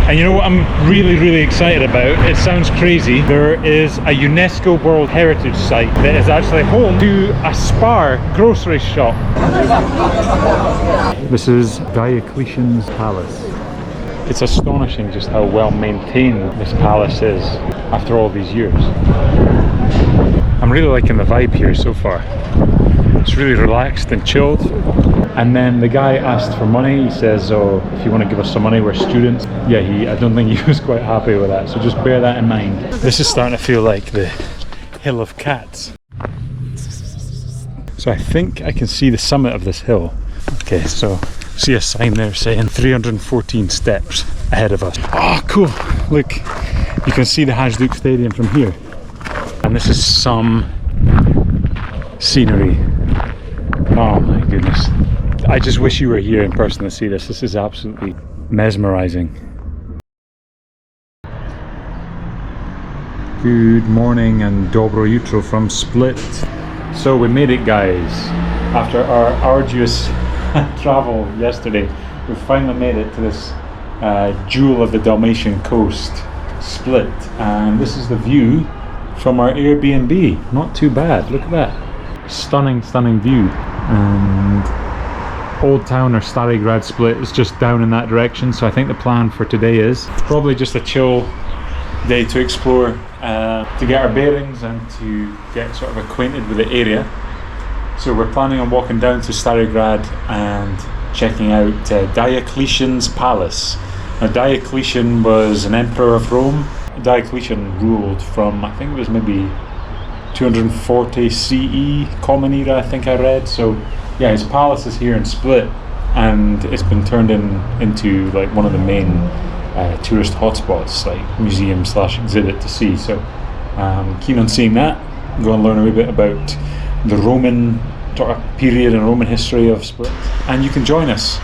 And you know what I'm really excited about? It sounds crazy. There is a UNESCO World Heritage Site that is actually home to a SPAR grocery shop. This is Diocletian's palace. It's astonishing just how well maintained this palace is after all these years. I'm really liking the vibe here so far. It's really relaxed and chilled. And then the guy asked for money. He says, oh, if you want to give us some money, we're students. Yeah, I don't think he was quite happy with that. So just bear that in mind. This is starting to feel like the Hill of Cats. So I think I can see the summit of this hill. Okay, so see a sign there saying 314 steps ahead of us. Oh, cool. Look, you can see the Hajduk Stadium from here. And this is some scenery. Oh my goodness. I just wish you were here in person to see this. This is absolutely mesmerising. Good morning and dobro jutro from Split. So we made it, guys. After our arduous travel yesterday, we finally made it to this jewel of the Dalmatian Coast, Split. And this is the view from our Airbnb. Not too bad, look at that. Stunning view. And Old Town or Stari Grad Split is just down in that direction, so I think the plan for today is probably just a chill day to explore, to get our bearings and to get sort of acquainted with the area. So we're planning on walking down to Stari Grad and checking out Diocletian's palace. Now Diocletian was an emperor of Rome. Diocletian ruled from, I think it was maybe 240 CE, Common Era, I think I read. So yeah, his palace is here in Split, and it's been turned into like one of the main tourist hotspots, like museum/exhibit to see. So keen on seeing that. Go and learn a wee bit about the Roman sort of period and Roman history of Split. And you can join us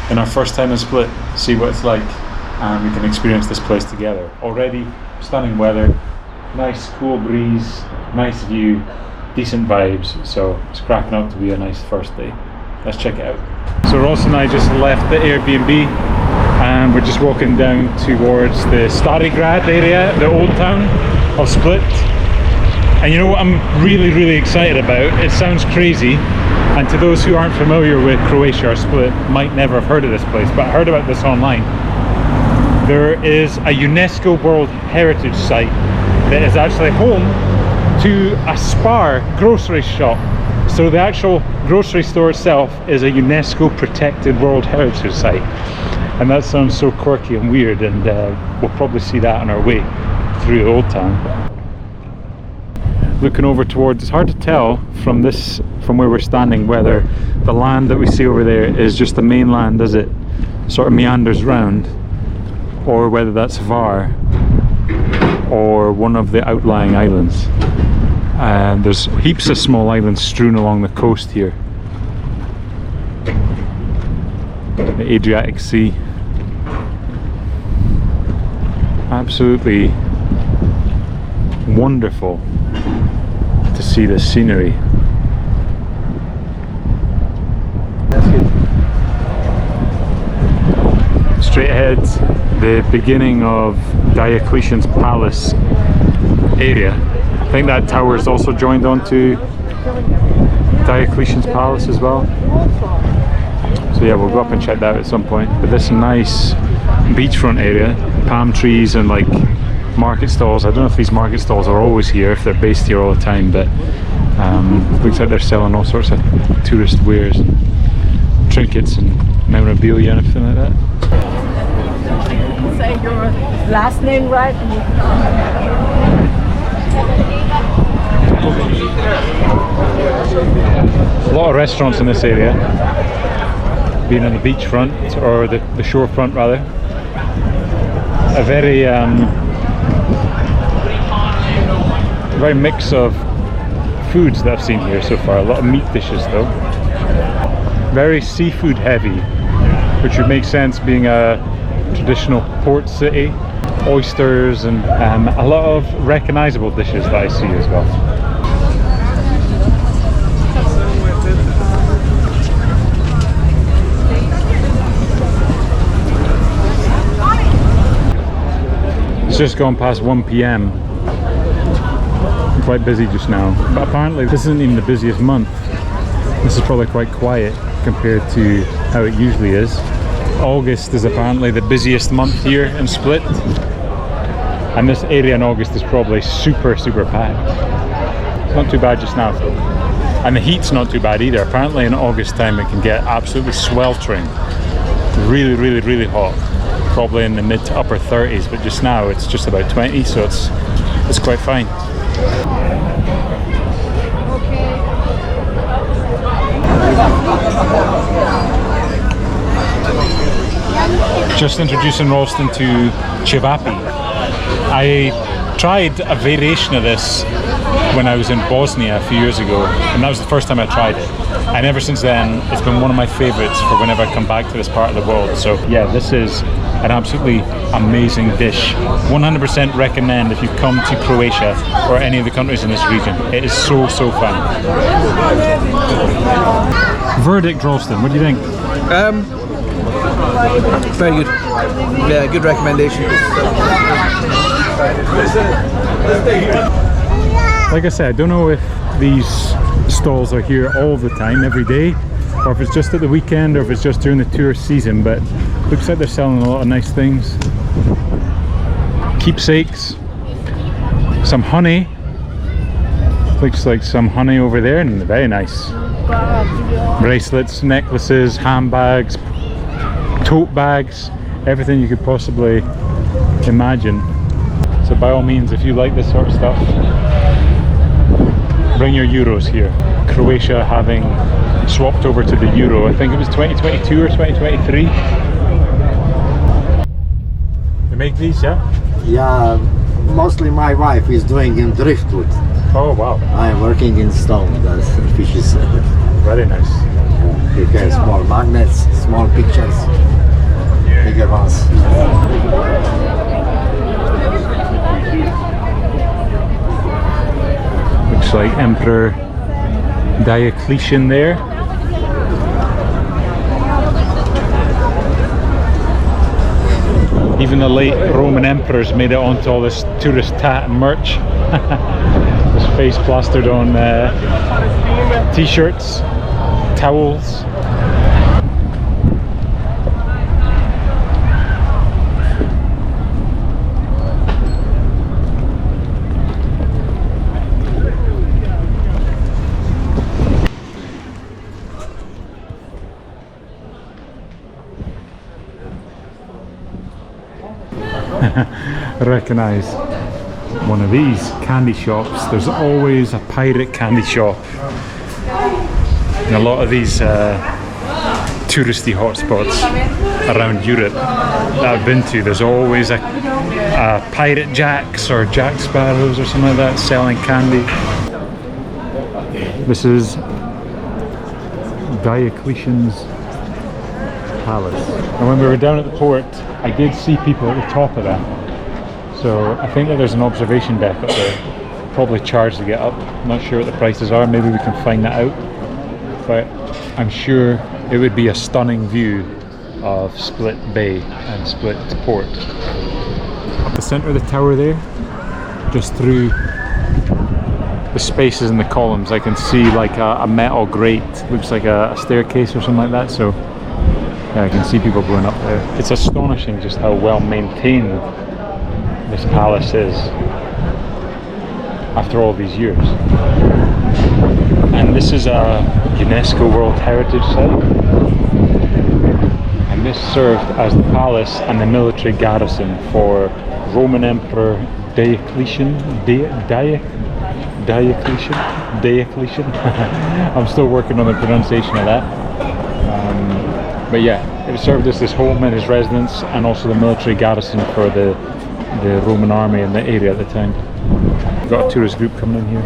in our first time in Split, see what it's like, and we can experience this place together. Already stunning weather, nice cool breeze, nice view, decent vibes, so it's cracking up to be a nice first day. Let's check it out. So Rulston and I just left the Airbnb and we're just walking down towards the Stari Grad area, the old town of Split. And you know what I'm really excited about? It sounds crazy, and to those who aren't familiar with Croatia or Split might never have heard of this place, but I heard about this online. There is a UNESCO World Heritage Site that is actually home to a SPAR grocery shop. So the actual grocery store itself is a UNESCO protected World Heritage Site. And that sounds so quirky and weird, and we'll probably see that on our way through the old town. Looking over towards, it's hard to tell from where we're standing whether the land that we see over there is just the mainland as it sort of meanders round, or whether that's Hvar or one of the outlying islands. And there's heaps of small islands strewn along the coast here. The Adriatic Sea. Absolutely wonderful to see the scenery. Straight ahead, the beginning of Diocletian's palace area. I think that tower is also joined onto Diocletian's palace as well. So yeah, we'll go up and check that out at some point. But this nice beachfront area, palm trees and like market stalls. I don't know if these market stalls are always here, if they're based here all the time, but looks like they're selling all sorts of tourist wares, and trinkets and memorabilia and everything like that. Say your last name right. A lot of restaurants in this area, being on the beachfront, or the shorefront rather. A very mix of foods that I've seen here so far. A lot of meat dishes though. Very seafood heavy, which would make sense being a traditional port city. Oysters and a lot of recognizable dishes that I see as well. just gone past 1 p.m. Quite busy just now, but apparently this isn't even the busiest month. This is probably quite quiet compared to how it usually is. August is apparently the busiest month here in Split, and this area in August is probably super packed. It's not too bad just now though, and the heat's not too bad either. Apparently in August time it can get absolutely sweltering, really hot, probably in the mid to upper 30s, but just now it's just about 20, so it's quite fine. Just introducing Rulston to Ćevapi. I tried a variation of this when I was in Bosnia a few years ago, and that was the first time I tried it. And ever since then, it's been one of my favorites for whenever I come back to this part of the world. So yeah, this is an absolutely amazing dish. 100% recommend if you come to Croatia or any of the countries in this region. It is so fun. Verdict, Rulston, what do you think? Very good. Yeah, good recommendation. Like I said, I don't know if these stalls are here all the time, every day, or if it's just at the weekend, or if it's just during the tourist season, but looks like they're selling a lot of nice things. Keepsakes, some honey, looks like some honey over there, and very nice. Bracelets, necklaces, handbags, tote bags, everything you could possibly imagine. So by all means, if you like this sort of stuff, bring your euros here. Croatia having swapped over to the euro, I think it was 2022 or 2023. You make these, yeah? Yeah, mostly my wife is doing in driftwood. Oh wow. I am working in Ston, the fishes. Very nice. Prepare small magnets, small pictures, bigger ones. Looks like Emperor Diocletian there. Even the late Roman emperors made it onto all this tourist tat and merch. His face plastered on t-shirts, towels. Recognize one of these candy shops. There's always a pirate candy shop in a lot of these touristy hotspots around Europe that I've been to. There's always a pirate jacks or jack sparrows or something like that selling candy. This is Diocletian's palace, and when we were down at the port I did see people at the top of that. So I think that there's an observation deck up there. Probably charged to get up. I'm not sure what the prices are. Maybe we can find that out. But I'm sure it would be a stunning view of Split Bay and Split Port. Up the centre of the tower there, just through the spaces in the columns, I can see like a metal grate. Looks like a staircase or something like that. So yeah, I can see people going up there. It's astonishing just how well maintained this palace is after all these years. And this is a UNESCO World Heritage Site, and this served as the palace and the military garrison for Roman Emperor Diocletian. Diocletian. I'm still working on the pronunciation of that. But yeah, it served as his home and his residence, and also the military garrison for the Roman army in the area at the time. We've got a tourist group coming in here.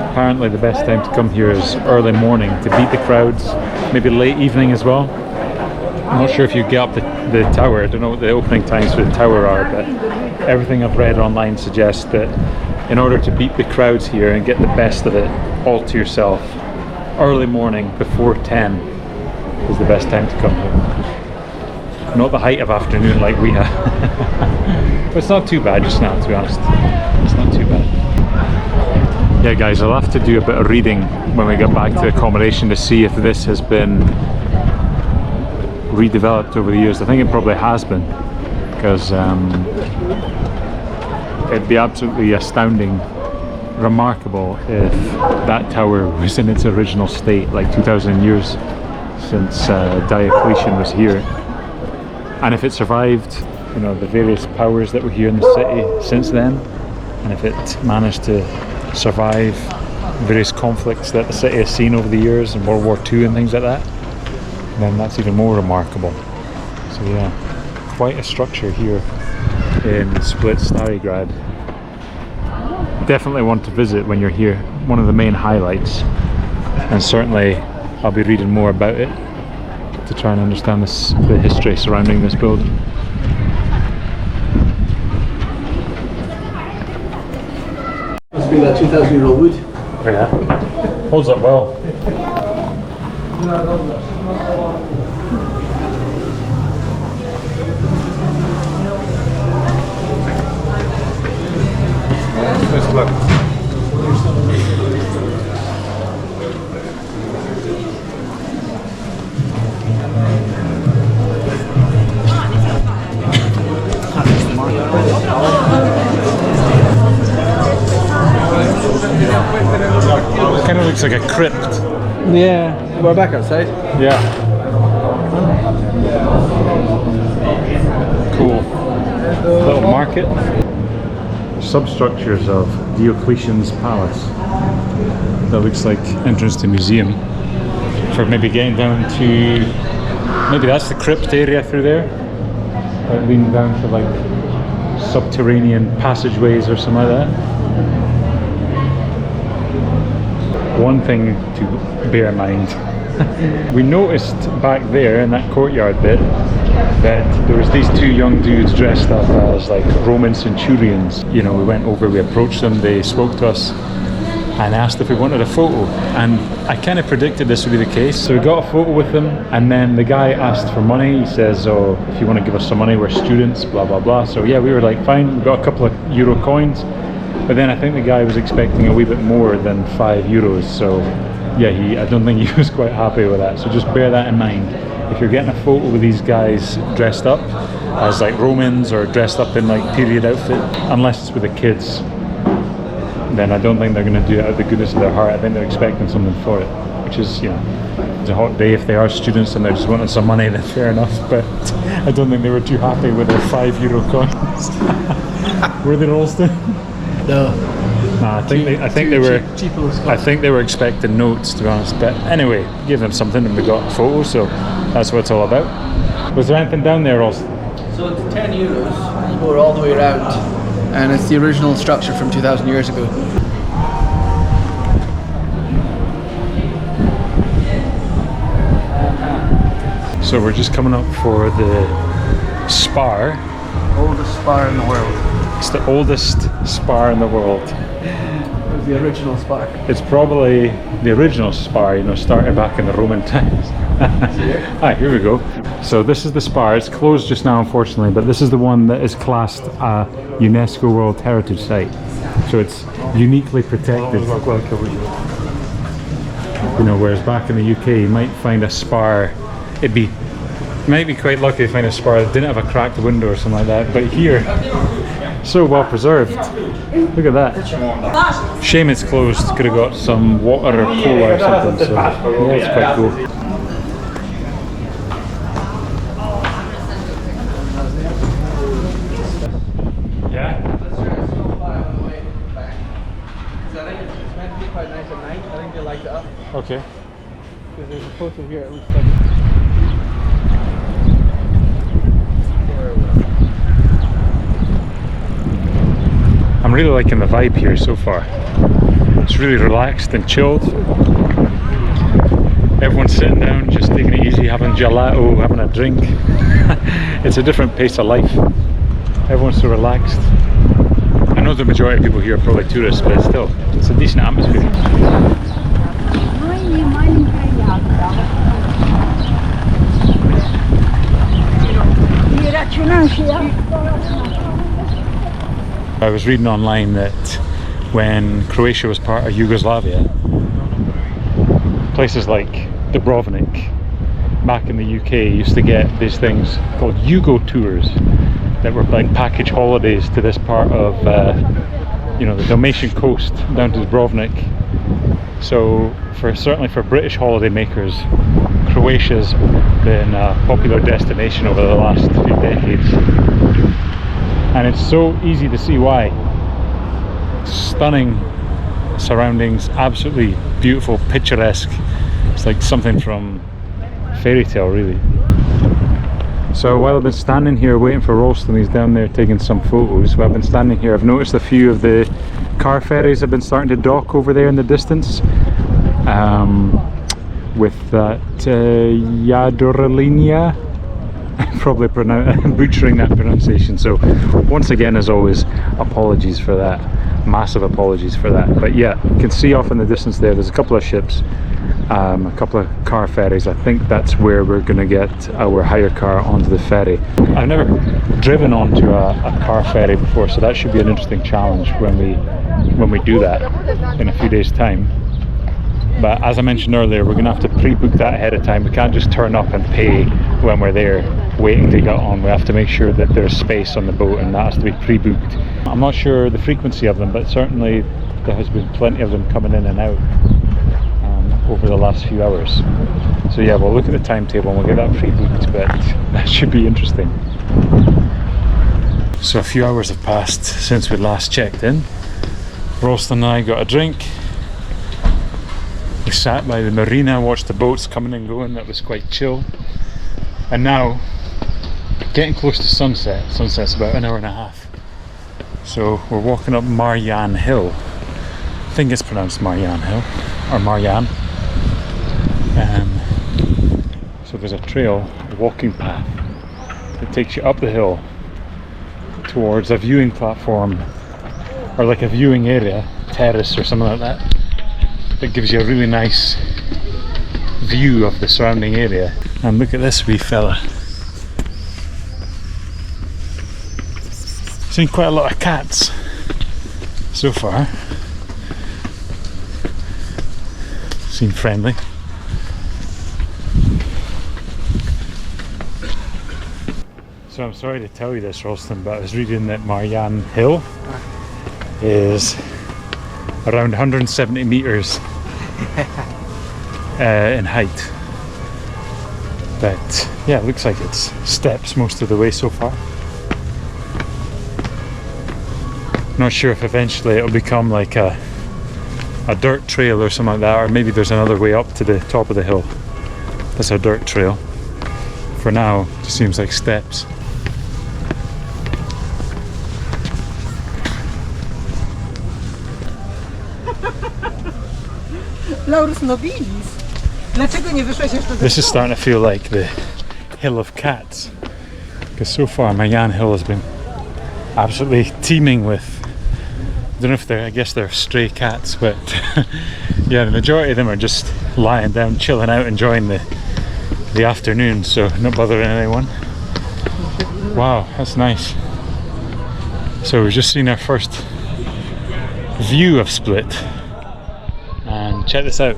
Apparently the best time to come here is early morning to beat the crowds, maybe late evening as well. I'm not sure if you get up the tower, I don't know what the opening times for the tower are, but everything I've read online suggests that in order to beat the crowds here and get the best of it all to yourself, early morning before 10 is the best time to come here. Not the height of afternoon like we have. But it's not too bad just now, to be honest. It's not too bad. Yeah guys, I'll have to do a bit of reading when we get back to accommodation to see if this has been redeveloped over the years. I think it probably has been, because it'd be absolutely astounding, remarkable if that tower was in its original state like 2,000 years since Diocletian was here, and if it survived, you know, the various powers that were here in the city since then, and if it managed to survive various conflicts that the city has seen over the years in World War II and things like that, then that's even more remarkable. So yeah, quite a structure here in Split Starigrad. Definitely want to visit when you're here. One of the main highlights, and certainly I'll be reading more about it to try and understand the history surrounding this building. Must be that 2,000-year-old wood. Yeah, holds up well. Kind of looks like a crypt. Yeah, we're back outside. Yeah. Cool. Little market. Substructures of Diocletian's palace. That looks like entrance to museum. For maybe getting down to, maybe that's the crypt area through there. Like leading down to like subterranean passageways or something like that. One thing to bear in mind, we noticed back there in that courtyard bit that there was these two young dudes dressed up as like Roman centurions. You know, we went over, we approached them, they spoke to us and asked if we wanted a photo, and I kind of predicted this would be the case. So we got a photo with them, and then the guy asked for money. He says, oh, if you want to give us some money, we're students, blah blah blah. So yeah, we were like, fine, we got a couple of euro coins. But then I think the guy was expecting a wee bit more than €5. So yeah, I don't think he was quite happy with that. So just bear that in mind. If you're getting a photo with these guys dressed up as like Romans or dressed up in like period outfit, unless it's with the kids, then I don't think they're going to do it out of the goodness of their heart. I think they're expecting something for it, which is, you know, it's a hot day. If they are students and they're just wanting some money, then fair enough. But I don't think they were too happy with their €5 coins. Were they, Rulston? No. Nah, I think they were expecting notes, to be honest. But anyway, give them something, and we got a photo, so that's what it's all about. Was there anything down there, Rulston? So it's €10. You go all the way around, and it's the original structure from 2,000 years ago. So we're just coming up for the SPAR. Oldest SPAR in the world. It's the oldest SPAR in the world. It was the original SPAR. It's probably the original SPAR, you know, started back in the Roman times. Hi, here we go. So this is the SPAR. It's closed just now, unfortunately, but this is the one that is classed a UNESCO World Heritage Site. So it's uniquely protected. You know, whereas back in the UK, you might find a SPAR. You might be quite lucky to find a SPAR that didn't have a cracked window or something like that. But here, so well preserved. Look at that. Shame it's closed. Could have got some water or cola or something. So yeah, it's quite cool. Yeah. I think it's meant to be quite nice at night. I think they light it up. Okay. Because there's a photo here. It looks like. I'm really liking the vibe here so far. It's really relaxed and chilled. Everyone's sitting down, just taking it easy, having gelato, having a drink. It's a different pace of life. Everyone's so relaxed. I know the majority of people here are probably tourists, but still, it's a decent atmosphere. I was reading online that when Croatia was part of Yugoslavia, places like Dubrovnik back in the UK used to get these things called Yugo tours that were like package holidays to this part of you know, the Dalmatian Coast down to Dubrovnik. So certainly for British holidaymakers, Croatia's been a popular destination over the last few decades, and it's so easy to see why. Stunning surroundings, absolutely beautiful, picturesque. It's like something from fairy tale, really. So while I've been standing here waiting for Rulston, he's down there taking some photos. While I've been standing here, I've noticed a few of the car ferries have been starting to dock over there in the distance. With that Jadorlinia, probably butchering that pronunciation. So once again, as always, apologies for that. Massive apologies for that. But yeah, you can see off in the distance there's a couple of ships, a couple of car ferries. I think that's where we're going to get our hire car onto the ferry. I've never driven onto a car ferry before, so that should be an interesting challenge when we do that in a few days' time. But as I mentioned earlier, we're going to have to pre-book that ahead of time. We can't just turn up and pay when we're there waiting to get on. We have to make sure that there's space on the boat, and that has to be pre-booked. I'm not sure the frequency of them, but certainly there has been plenty of them coming in and out over the last few hours. So yeah, we'll look at the timetable and we'll get that pre-booked, but that should be interesting. So a few hours have passed since we last checked in. Rulston and I got a drink. We sat by the marina, watched the boats coming and going. That was quite chill. And now, getting close to sunset. Sunset's about an hour and a half. So we're walking up Marjan Hill. I think it's pronounced Marjan Hill, or Marjan. So there's a trail, a walking path that takes you up the hill towards a viewing platform, or like a viewing area, terrace or something like that. That gives you a really nice view of the surrounding area. And look at this wee fella. Seen quite a lot of cats so far. Seem friendly. So I'm sorry to tell you this, Rulston, but I was reading that Marjan Hill is around 170 meters in height. But yeah, it looks like it's steps most of the way so far. Not sure if eventually it'll become like a dirt trail or something like that, or maybe there's another way up to the top of the hill that's a dirt trail. For now, it just seems like steps. This is starting to feel like the Hill of Cats, because so far Marjan Hill has been absolutely teeming with, I don't know if they're, I guess they're stray cats, but yeah, the majority of them are just lying down, chilling out, enjoying the afternoon, so not bothering anyone. Wow, that's nice. So we've just seen our first view of Split, and check this out.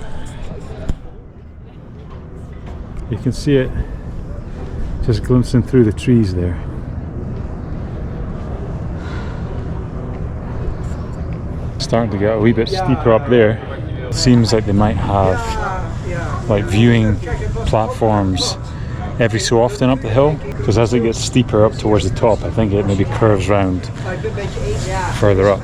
You can see it just glimpsing through the trees there. Starting to get a wee bit steeper up there. It seems like they might have like viewing platforms every so often up the hill, because as it gets steeper up towards the top, I think it maybe curves round further up.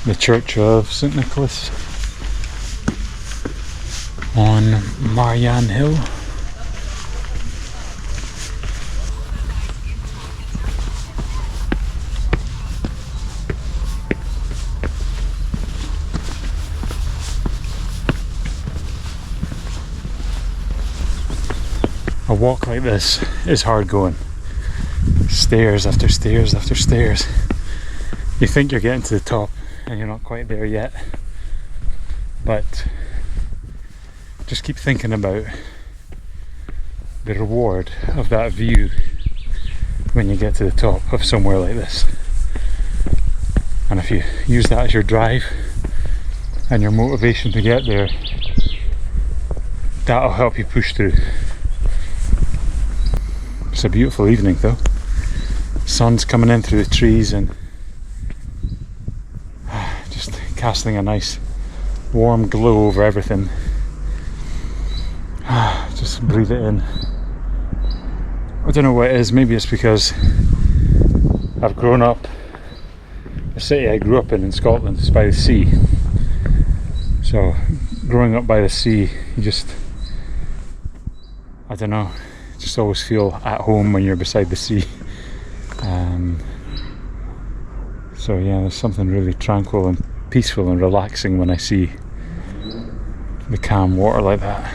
the Church of St. Nicholas on Marjan Hill. A walk like this is hard going. Stairs after stairs after stairs. You think you're getting to the top and you're not quite there yet, but just keep thinking about the reward of that view when you get to the top of somewhere like this. And if you use that as your drive and your motivation to get there, that'll help you push through. It's a beautiful evening though. Sun's coming in through the trees and just casting a nice warm glow over everything. Just breathe it in. I don't know what it is, maybe it's because I've grown up, the city I grew up in Scotland is by the sea. So growing up by the sea, you just, I don't know, just always feel at home when you're beside the sea. So yeah, there's something really tranquil and peaceful and relaxing when I see the calm water like that.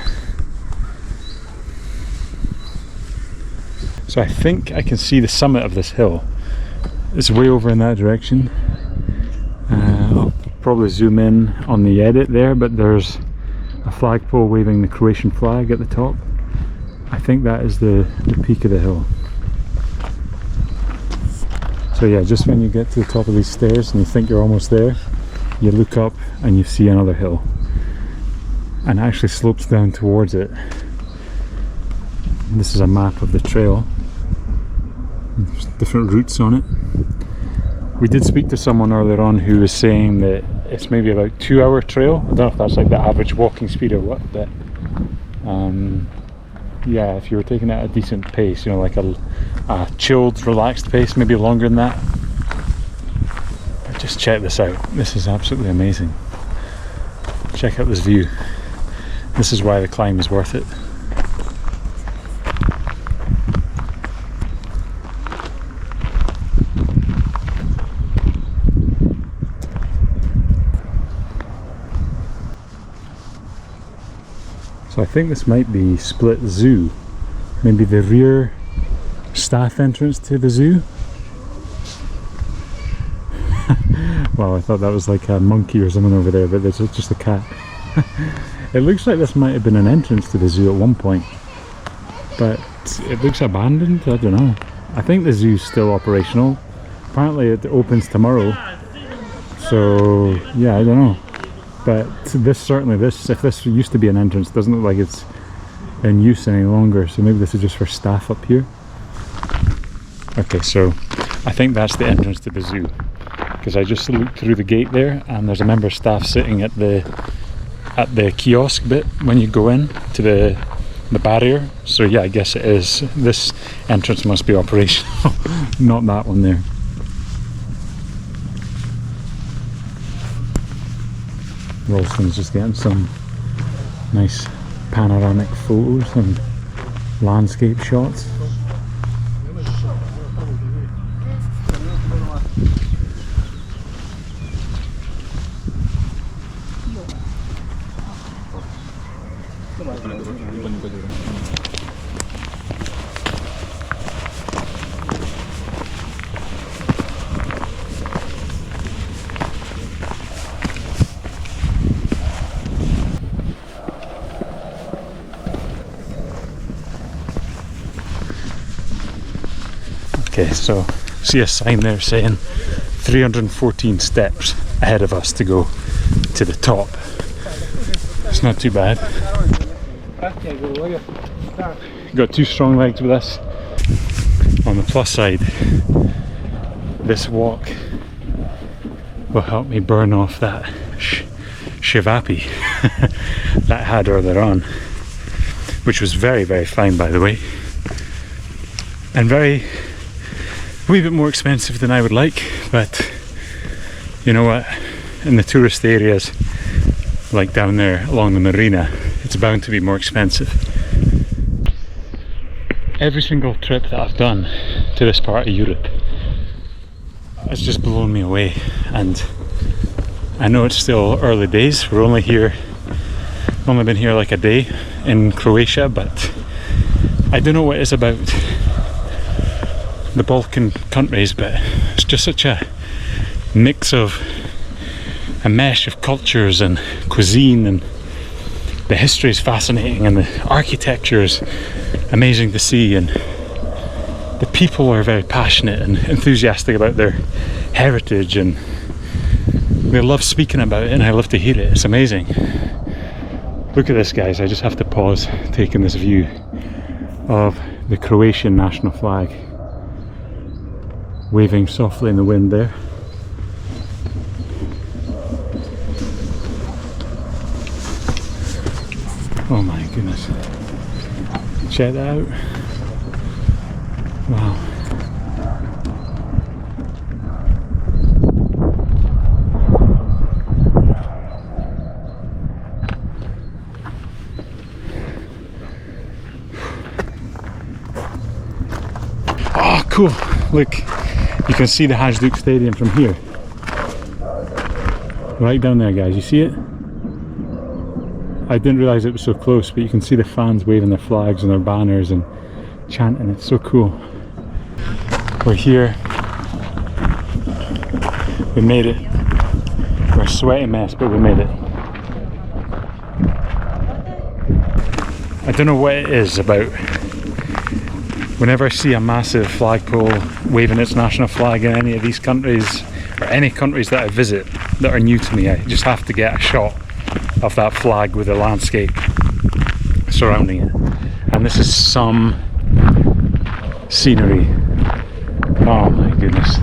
So I think I can see the summit of this hill. It's way over in that direction. I'll probably zoom in on the edit there, but there's a flagpole waving the Croatian flag at the top. I think that is the peak of the hill. So yeah, just when you get to the top of these stairs and you think you're almost there, you look up and you see another hill. And it actually slopes down towards it. This is a map of the trail. There's different routes on it. We did speak to someone earlier on who was saying that it's maybe about 2-hour trail. I don't know if that's like the average walking speed or what, but yeah, if you were taking it at a decent pace, you know, like a chilled, relaxed pace, maybe longer than that. But just check this out. This is absolutely amazing. Check out this view. This is why the climb is worth it. So I think this might be Split Zoo, maybe the rear staff entrance to the zoo. Well, I thought that was like a monkey or something over there, but there's just a cat. It looks like this might have been an entrance to the zoo at one point, but it looks abandoned. I don't know. I think the zoo's still operational. Apparently it opens tomorrow, so yeah, I don't know. But this certainly, if this used to be an entrance, doesn't look like it's in use any longer. So maybe this is just for staff up here. Okay, so I think that's the entrance to the zoo, because I just looked through the gate there, and there's a member of staff sitting at the kiosk bit when you go in to the barrier. So yeah, I guess it is. This entrance must be operational, not that one there. Rulston's just getting some nice panoramic photos and landscape shots. Okay, so see a sign there saying 314 steps ahead of us to go to the top. It's not too bad. Got 2 strong legs with us. On the plus side, this walk will help me burn off that Ćevapi that I had earlier on, which was very, very fine, by the way, and a wee bit more expensive than I would like, but you know what, in the tourist areas, like down there along the marina, it's bound to be more expensive. Every single trip that I've done to this part of Europe has just blown me away, and I know it's still early days. We're only been here like a day in Croatia, but I don't know what it is about the Balkan countries, but it's just such a mix of a mesh of cultures and cuisine, and the history is fascinating and the architecture is amazing to see, and the people are very passionate and enthusiastic about their heritage, and they love speaking about it, and I love to hear it. It's amazing. Look at this, guys. I just have to pause taking this view of the Croatian national flag waving softly in the wind there. Oh my goodness. Check that out. Wow. Oh, cool. Look, you can see the Hajduk Stadium from here. Right down there, guys. You see it? I didn't realise it was so close, but you can see the fans waving their flags and their banners and chanting. It's so cool. We're here. We made it. We're a sweaty mess, but we made it. I don't know what it is about. Whenever I see a massive flagpole waving its national flag in any of these countries, or any countries that I visit that are new to me, I just have to get a shot of that flag with the landscape surrounding it. And this is some scenery. Oh my goodness.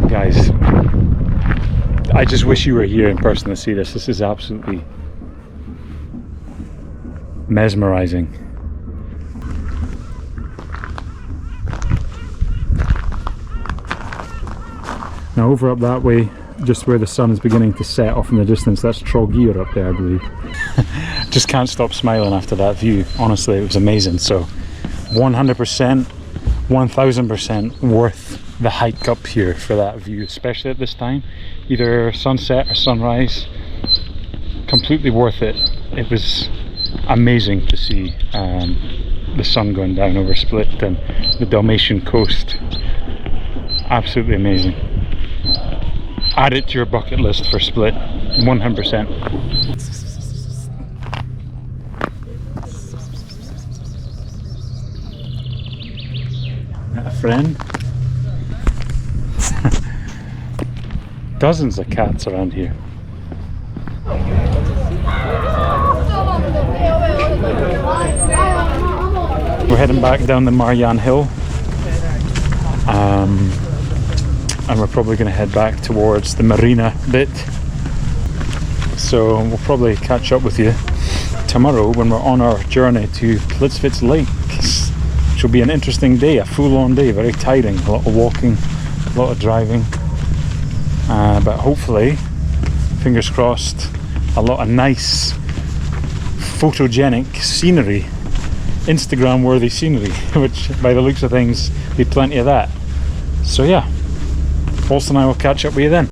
Guys, I just wish you were here in person to see this. This is absolutely mesmerising. Now over up that way, just where the sun is beginning to set off in the distance, that's Trogir up there, I believe. Just can't stop smiling after that view. Honestly, it was amazing. So 100%, 1000% worth the hike up here for that view, especially at this time, either sunset or sunrise. Completely worth it. It was amazing to see the sun going down over Split and the Dalmatian Coast. Absolutely amazing. Add it to your bucket list for Split, 100%. A friend? Dozens of cats around here. We're heading back down the Marjan hill. And we're probably going to head back towards the marina bit, so we'll probably catch up with you tomorrow when we're on our journey to Plitvice Lakes, which will be an interesting day, a full-on day, very tiring, a lot of walking, a lot of driving, but hopefully, fingers crossed, a lot of nice photogenic scenery, Instagram worthy scenery, which by the looks of things, be plenty of that. So yeah, Rulston and I will catch up with you then.